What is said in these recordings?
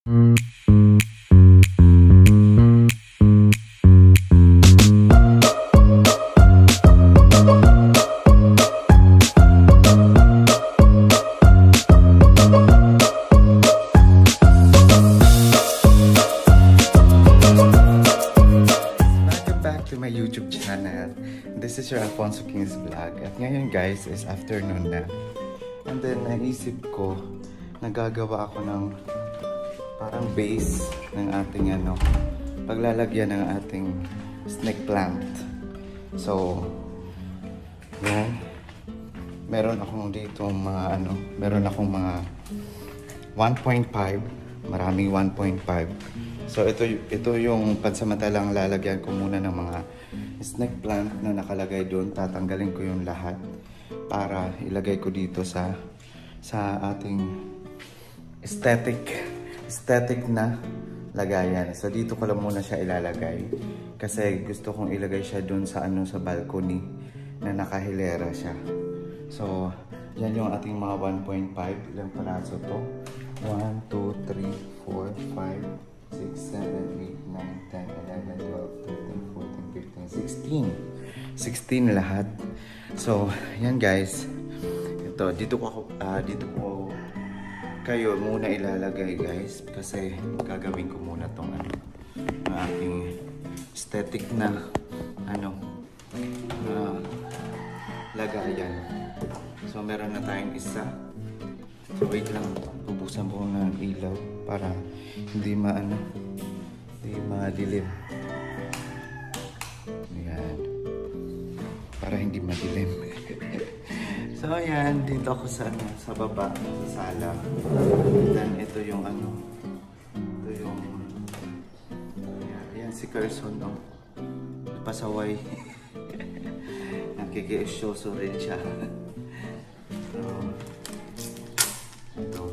YouTube channel. This is your Alfonso Kings Vlog. At ngayon guys is afternoon na. And then naisip ko, nagagawa ako ng parang base ng ating paglalagyan ng ating snake plant. So, yan. Meron akong dito meron akong mga 1.5, maraming 1.5. So ito yung pansamantalang lalagyan ko muna ng mga snake plant na nakalagay doon. Tatanggalin ko yung lahat para ilagay ko dito sa ating aesthetic na lagayan. So dito ko lang muna siya ilalagay kasi gusto kong ilagay siya doon sa sa balcony na nakahilera siya. So yan yung ating mga 1.5. Ilang palaso to? 1, 2, 3, 4, 5 6, 7, 8, 9, 10, 11, 12, 13, 14, 15, 16 lahat. So, yan guys. Ito, dito ko kayo muna ilalagay guys kasi gagawin ko muna tong ang aking aesthetic na lagayan. So, meron na tayong isa. So, wait lang. Bubuksan ko ng ilaw para hindi madilim. Ayan. Para hindi madilim. So, ayan. Dito ako sa baba, sa sala. Then, ito yung ayan si Carson, pasaway. Nakikiisyoso rin siya. Ito.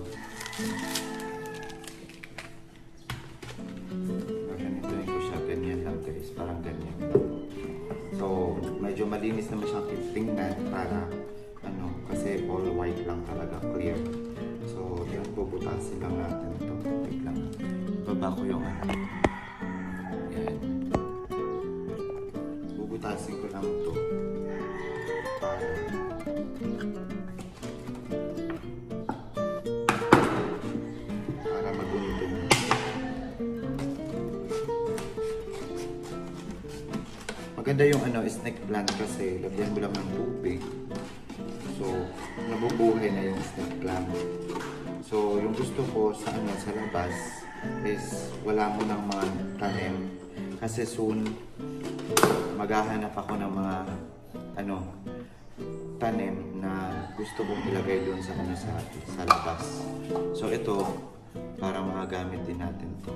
Ganito ko siya. Ganyan lang guys. Parang ganyan. So, medyo malinis naman siyang tingnan para kasi all white lang talaga. Clear. So, yan. Bubutasin lang natin ito. Wait lang. Baba ko yung yan. Bubutasin ko lang ito. Para maguntong. Maganda yung snake plant kasi lagyan mo lang ng tubig. So, nabubuhay na yung snake plant. So, yung gusto ko sa labas is wala mo ng mga tanim. Kasi soon, maghahanap ako ng mga tanim na gusto kong ilagay doon sa labas. So, ito, para makagamit din natin to.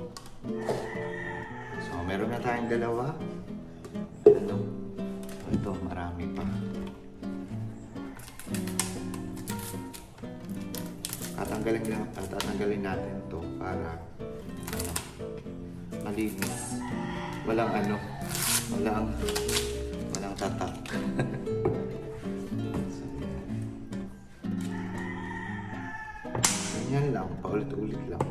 So, meron na tayong dalawa. Ito, marami pa. Tatanggalin natin to para malinis. Walang tatak. Ganyan lang, paulit-ulit lang.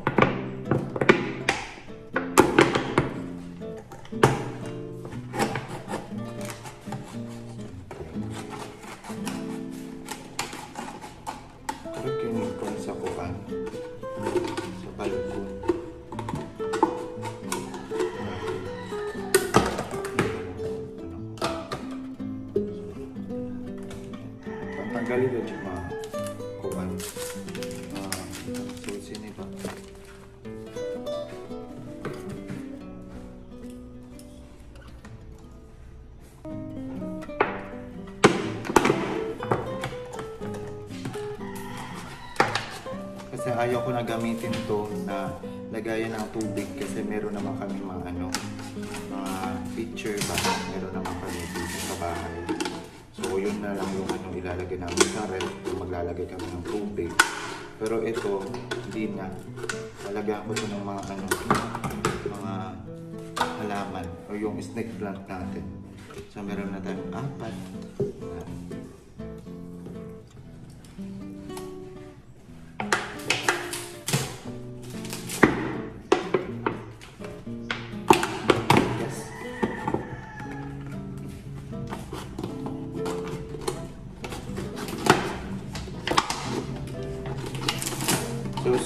Karagyan ko sa kuban, sa balkon. Tanggalin doon yung mga kuban. Susin iba. Kasi ayaw ko na gamitin to na lagayan ng tubig kasi meron naman kami mga picture ba, meron naman kami dito sa bahay. So yun na lang yung ilalagay namin sa ref kung maglalagay kami ng tubig. Pero ito, hindi na. Lalagyan ko ito ng mga halaman o yung snake plant natin. So meron na tayong 4.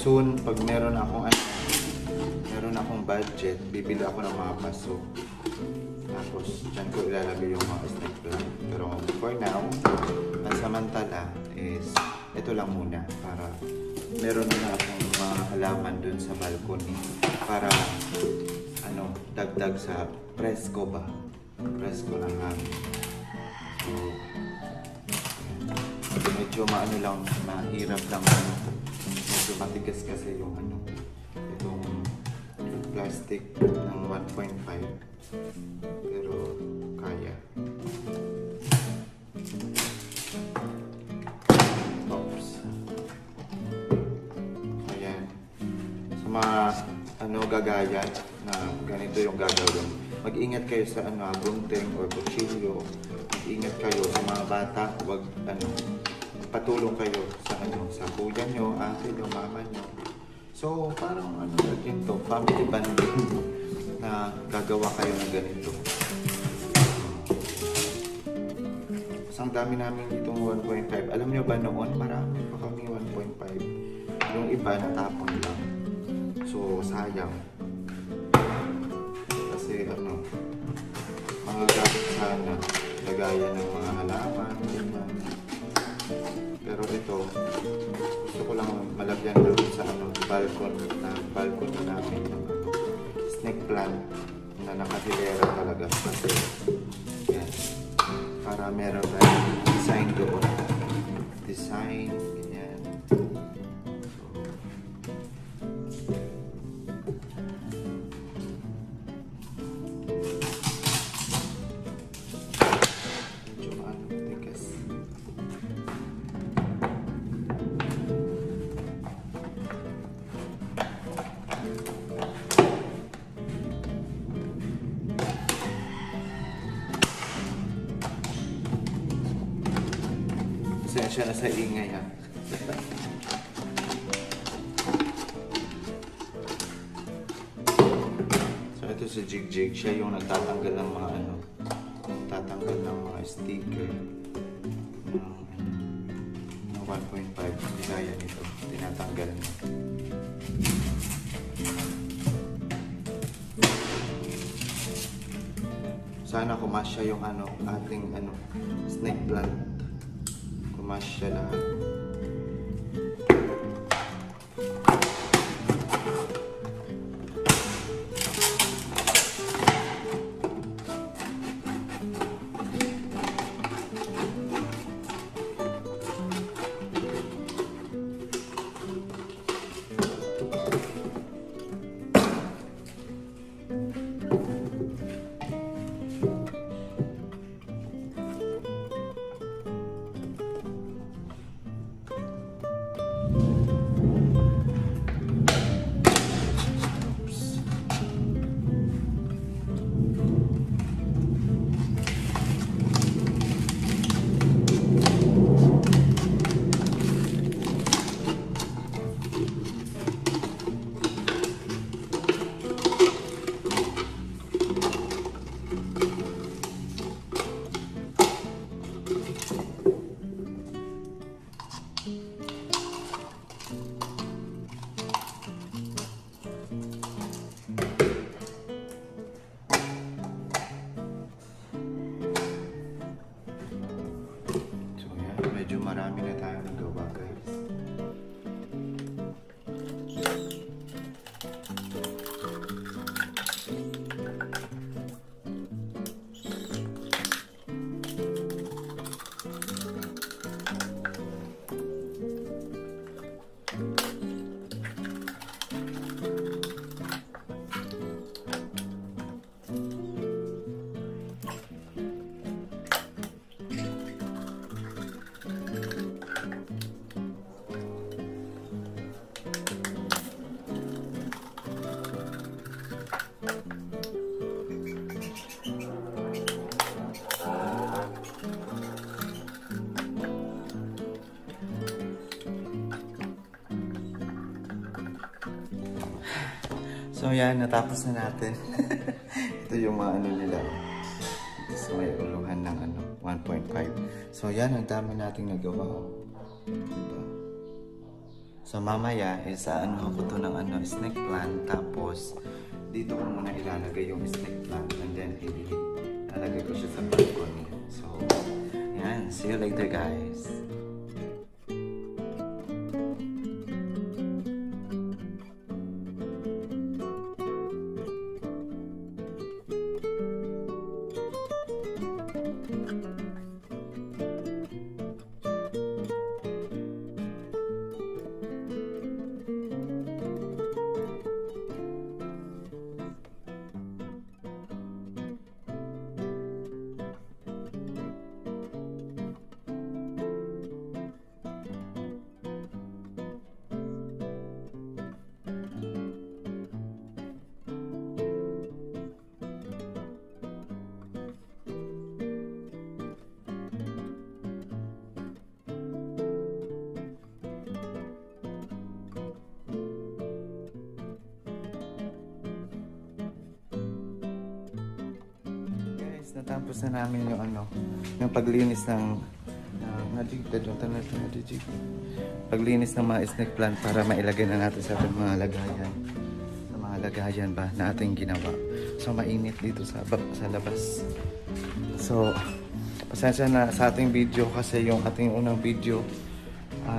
soon, pag meron akong budget, bibili ako ng mga paso. Tapos, dyan ko ilalagay yung mga snake plant. Pero for now, pansamantala is, ito lang muna para meron na akong mga halaman dun sa balcony. Para, dagdag sa presko ba? Presko ng hangin. So, medyo mahirap lang. Medyo matigas kasi yung itong plastic ng 1.5. Pero kaya. Oops. Ayan. Sa mga gagaya na ganito yung gagawin. Mag-ingat kayo sa gunting or kutsilyo. Mag-ingat kayo sa mga bata. Huwag patulong kayo sa kuya nyo, ate nyo, mama nyo. So, parang to, family bonding na gagawa kayo ng ganito. Ang dami namin itong 1.5. Alam nyo ba noon, marami pa kami 1.5. Yung iba natapon lang. So, sayang. Kasi mga gamit sana, lagayan ng mga halaman, ganyan. Pero ito, gusto ko lang malagyan doon sa balcony namin ng snake plant na nakahilera talaga. Kasi, yan. Para meron tayong design doon. Design, ganyan. Pasensya na sa ingay ha. So ito si Jigjig, siya yung nagtatanggal ng mga nagtatanggal ng mga sticker ng 1.5. Gaya nito, tinatanggal niya. Sana kumasya yung ating snake plant. Kumasya lahat. Medyo marami na tayo nagawa, guys. So yan, natapos na natin. Ito yung mga nila. So may uluhan ng 1.5. So yan, ang dami nating nagawa. Diba? So So mamaya is ano ako to ng ano, snake plant, tapos dito ko muna ilalagay yung snake plant and then ilalagay ko siya sa balcony. So yan, see you later guys. Natapos na namin yung ano, yung paglinis ng paglinis ng mga snake plant para mailagay na natin sa ating mga lagayan. Sa mga lagayan ba na ating ginawa. So mainit dito sa labas. So pasensya na sa ating video kasi yung ating unang video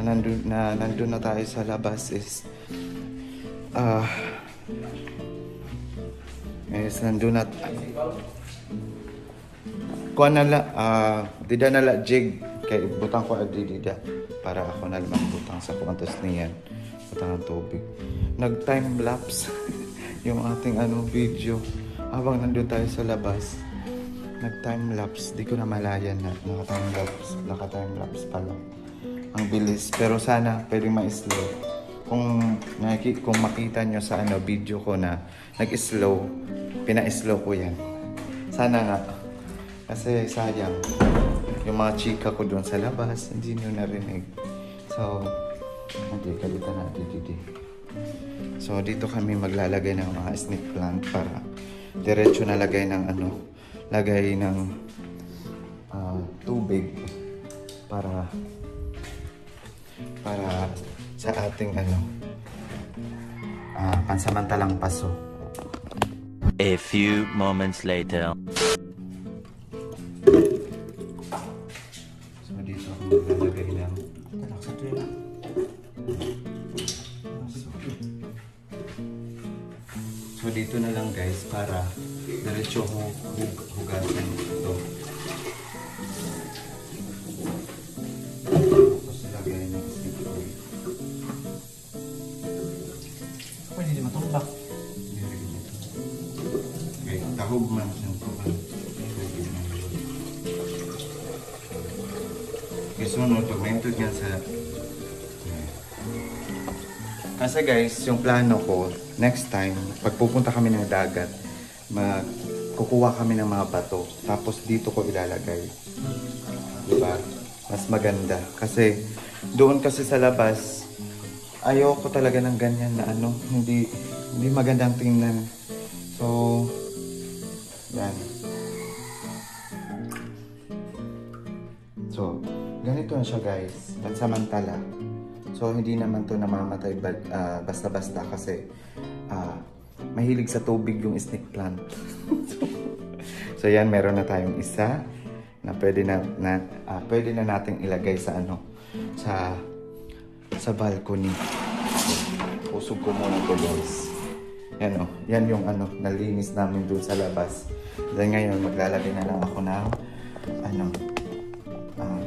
nandun na tayo sa labas is nandun na kuha nala, dida nala jig kay butang ko dida para ako na lamang butang sa kuantos niyan butang ng tubig. Nag time lapse yung ating ano video habang nandun tayo sa labas. Nag time lapse, di ko na malayan na naka time lapse pala. Ang bilis, pero sana pwedeng ma-slow. Kung makita nyo sa ano video ko na nag-slow, pina-slow ko yan. Sana nga. Kasi sayang, yung mga chika ko doon sa labas, hindi nyo narinig. So, hindi, kalita na, didi. So, dito kami maglalagay ng mga snake plant para diretso na lagay ng ano, lagay ng tubig para sa ating ano, pansamantalang paso. A few moments later. Maglalagay lang. So dito na lang guys para diretso hugasan ito. Tapos lagay ng snake oil. Pwede di matumbak. Okay, tahog man siya ito. Sunod, pagmentod yan sa... Kasi guys, yung plano ko, next time, pag pupunta kami ng dagat, kukuha kami ng mga bato, tapos dito ko ilalagay. Diba? Mas maganda. Kasi, doon kasi sa labas, ayoko talaga ng ganyan na ano, hindi magandang tingnan. So, yan. So, ganito na siya guys, pansamantala. So hindi naman to namamatay basta-basta kasi mahilig sa tubig yung snake plant. So yan, meron na tayong isa na pwede na nating ilagay sa ano, sa balcony. Usog ko muna to guys. Yan o, yan yung ano, nalinis namin doon sa labas. Dahil ngayon maglalagay na lang ako ng ano,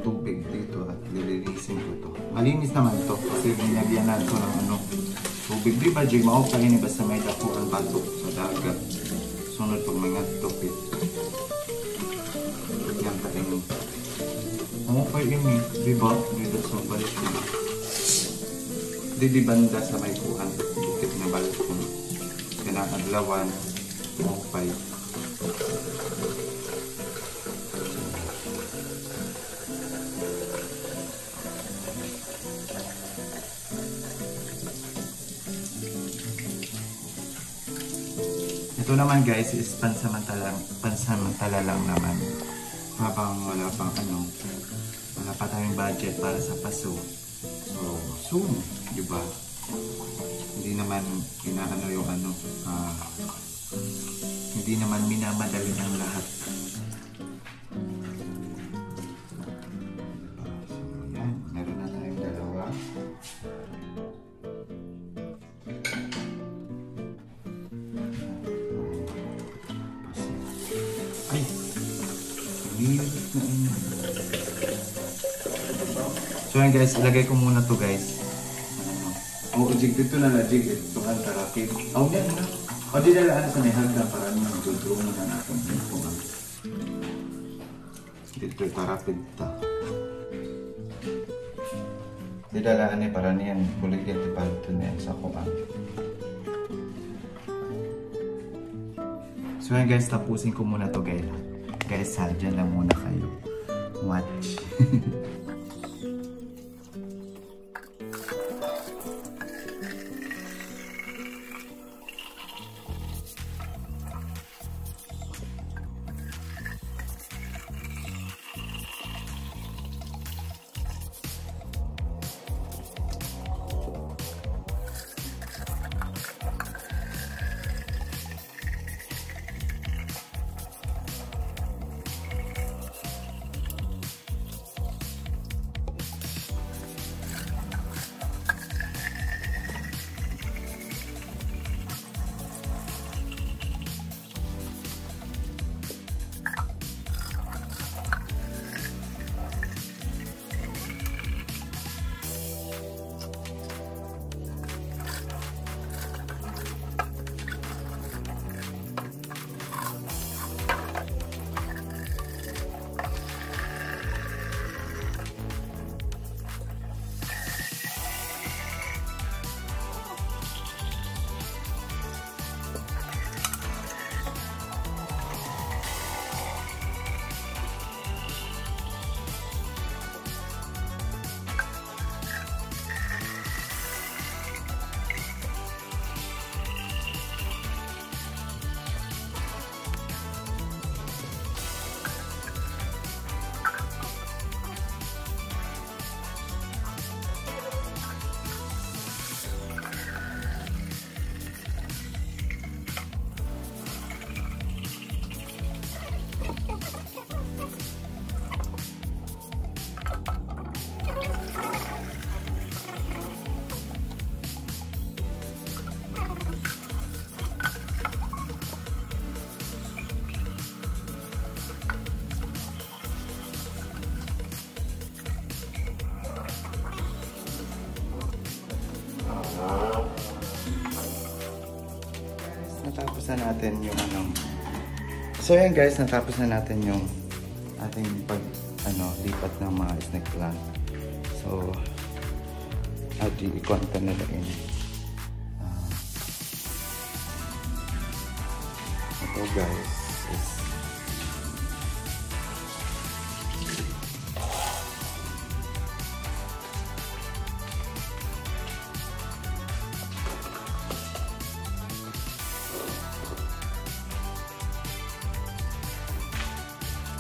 tubig dito at lilinisin ko to. Malinis naman to kasi binagyanan ko ng ano, tubig. Di ba, Jig? Maukay ni basta may dakuan bato sa dagat. Sunod pag mga tupit. Yan tayo. Maukay ini. Di ba? Dito sa balkon. Di banda sa may kuhan. Bukit na balkon. Kinakadlawan. Maukay. Ito naman guys is pansamantala lang naman. Habang wala pa tayong budget para sa paso. So, soon. Diba? Hindi naman inaano yung ano, hindi naman minamadali ng lahat. Yan, meron na tayong dalawa. Ay! Lilit na ino. So yan guys, ilagay ko muna to guys. Oo, jig dito na na jig. Ito ang tarapid. Oh, yan na. O, di nalaan sa may hagda para naman magdudro muna natin. Ito nga. Dito tarapid ta. Di nalaan eh para niyan. Buligyan di palito na yan sa kuang. So yan guys, tapusin ko muna to guys. Guys, dyan lang muna kayo. Watch. Natapos na natin yung ano. So yan guys, natapos na natin yung ating lipat ng mga snake plant. So i-conta na rin. Ito guys is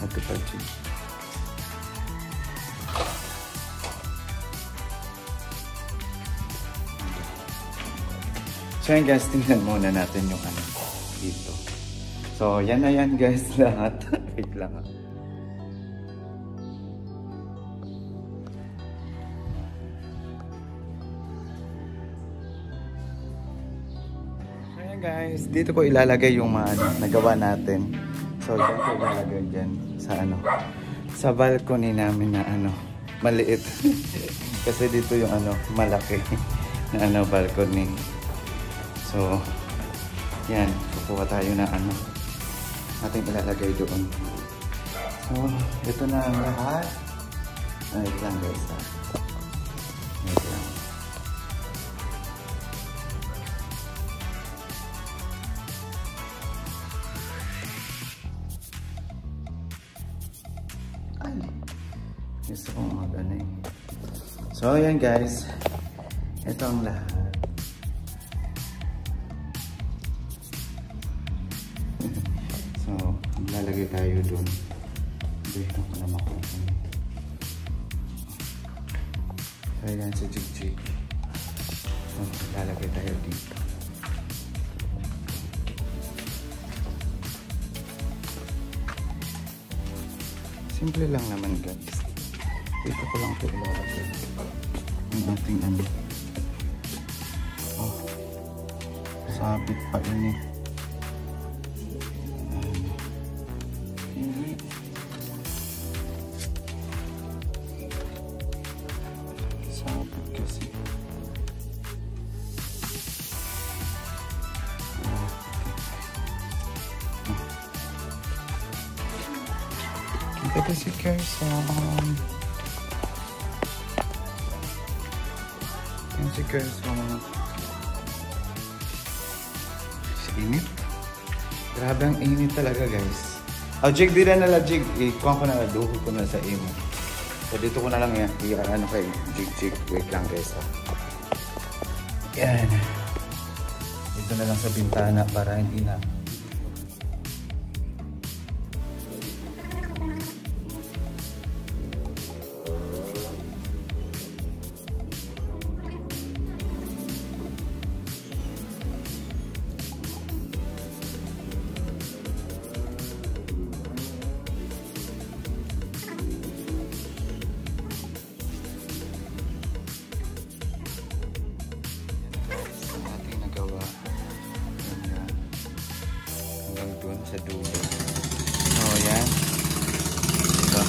nagkapalchig. So yan guys, tingnan muna natin yung ano dito. So yan na yan guys lahat. Wait lang ha. So yan guys, dito ko ilalagay yung mga nagawa natin. So dyan ko ilalagay dyan sa balcony namin na maliit. Kasi dito yung malaki na balcony. So yan, kukuha tayo na ating ilalagay doon. So ito na ang lahat. Wait lang guys ha. Wait lang. Ay, gusto kong mag-ano eh. So yan guys, ito ang lahat. So lalagay tayo doon. Dito ko na makuha. So yan si Jig Jig. So, lalagay tayo dito. Simple lang naman guys. Dito ko lang ito ilalagay. Ang ating ano. Oh. Sabit pa ini. Sabit kasi. Kita si Carson. Yan si Carson. Sa init. Grabe ang init talaga guys. Oh, jig di na nala jig. Ikuha ko na duho ko na sa imo. So dito ko na lang yan. Ano kay jig. Wait lang guys. Yan. Dito na lang sa bintana para hindi na. Sa dulo. So, yan. Ito.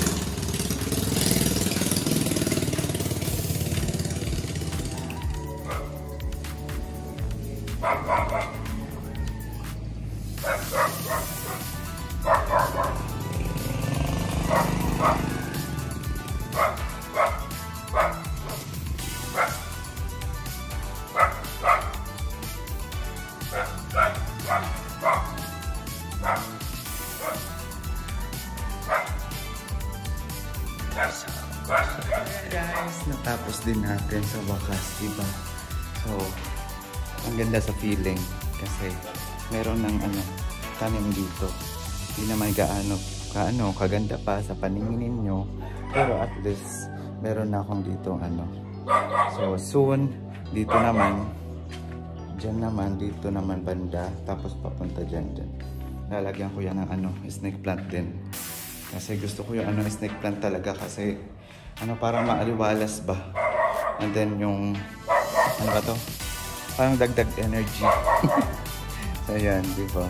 Guys, natapos din natin sa wakas, diba? So, ang ganda sa feeling kasi meron ng tanim dito. Hindi naman kaganda pa sa paningin ninyo, pero at least meron na akong dito So, soon, dito naman, dito naman banda, tapos papunta dyan. Lalagyan ko yan ng snake plant din. Kasi gusto ko yung snake plant talaga kasi para maaliwalas ba. And then yung parang dagdag energy. So yan, di ba?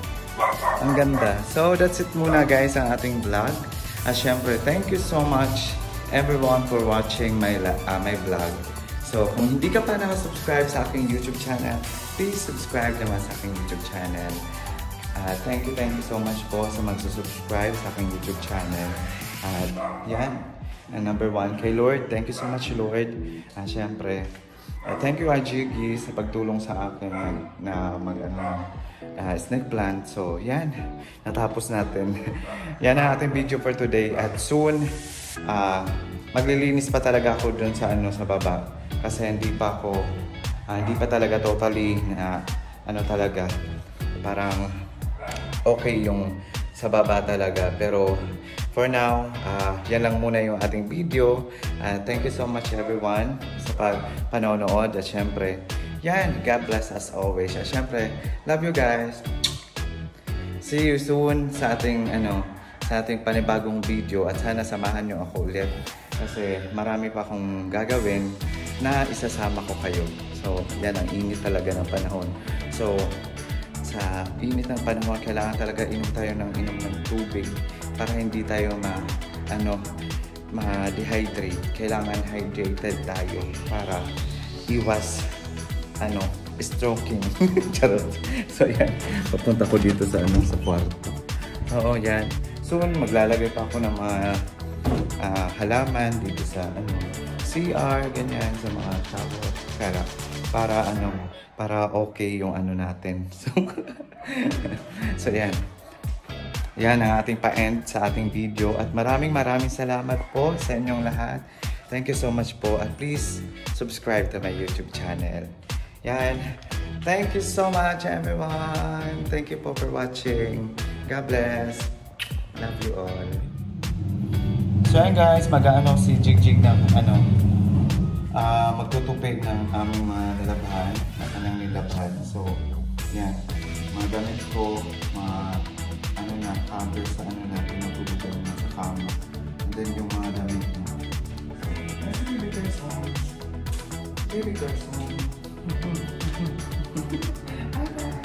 Ang ganda. So that's it muna guys ang ating vlog. At syempre, thank you so much everyone for watching my vlog. So kung hindi ka pa nakasubscribe sa aking YouTube channel, please subscribe naman sa aking YouTube channel. Thank you so much po sa magsusubscribe sa aking YouTube channel. At yan. And number 1, kay Lord. Thank you so much, Lord. Siyempre, thank you, Jiggy, sa pagtulong sa akin na snake plant. So, yan. Natapos natin. Yan ang ating video for today. At soon, maglilinis pa talaga ako dun sa baba. Kasi hindi pa talaga totally talaga. Parang okay yung sa baba talaga. Pero, for now, yan lang muna yung ating video. Thank you so much everyone sa panonood. At syempre, yan, God bless as always. At syempre, love you guys. See you soon sa ating panibagong video. At sana samahan nyo ako ulit. Kasi marami pa akong gagawin na isasama ko kayo. So, yan ang init talaga ng panahon. So, sa init ng panahon, kailangan talaga inom tayo ng tubig para hindi tayo ma-dehydrate. Kailangan hydrated tayo para iwas stroking. Charot. So yan, papunta ko dito sa kwarto. Oo, yan. Soon maglalagay pa ako ng mga halaman dito sa CR, ganyan, sa mga shower. Para okay yung natin. So yan. Yan ang ating pa-end sa ating video. At maraming salamat po sa inyong lahat. Thank you so much po. At please, subscribe to my YouTube channel. Yan. Thank you so much everyone. Thank you po for watching. God bless. Love you all. So yan guys, si Jig ng magtutupi ng aming mga nilabhan, na kanyang nilabhan. So, yan. Mga gamit ko, mga cover sa pinatutugan na sa kama. And then yung mga damit na. So, baby girl's home. Baby girl's home. Hi guys!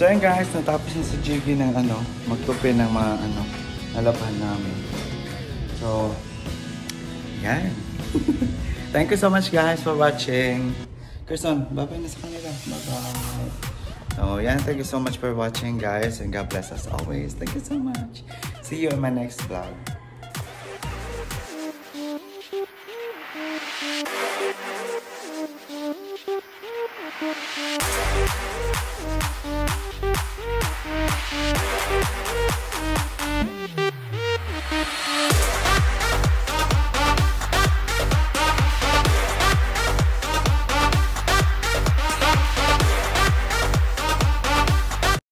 So ayun guys, natapos na si Jiggy ng magtupi ng mga nalabhan namin. So, yan. Thank you so much guys for watching. Kirsten, bye-bye na sa kanila. Bye-bye. So yan, thank you so much for watching guys, and God bless us always. Thank you so much. See you in my next vlog.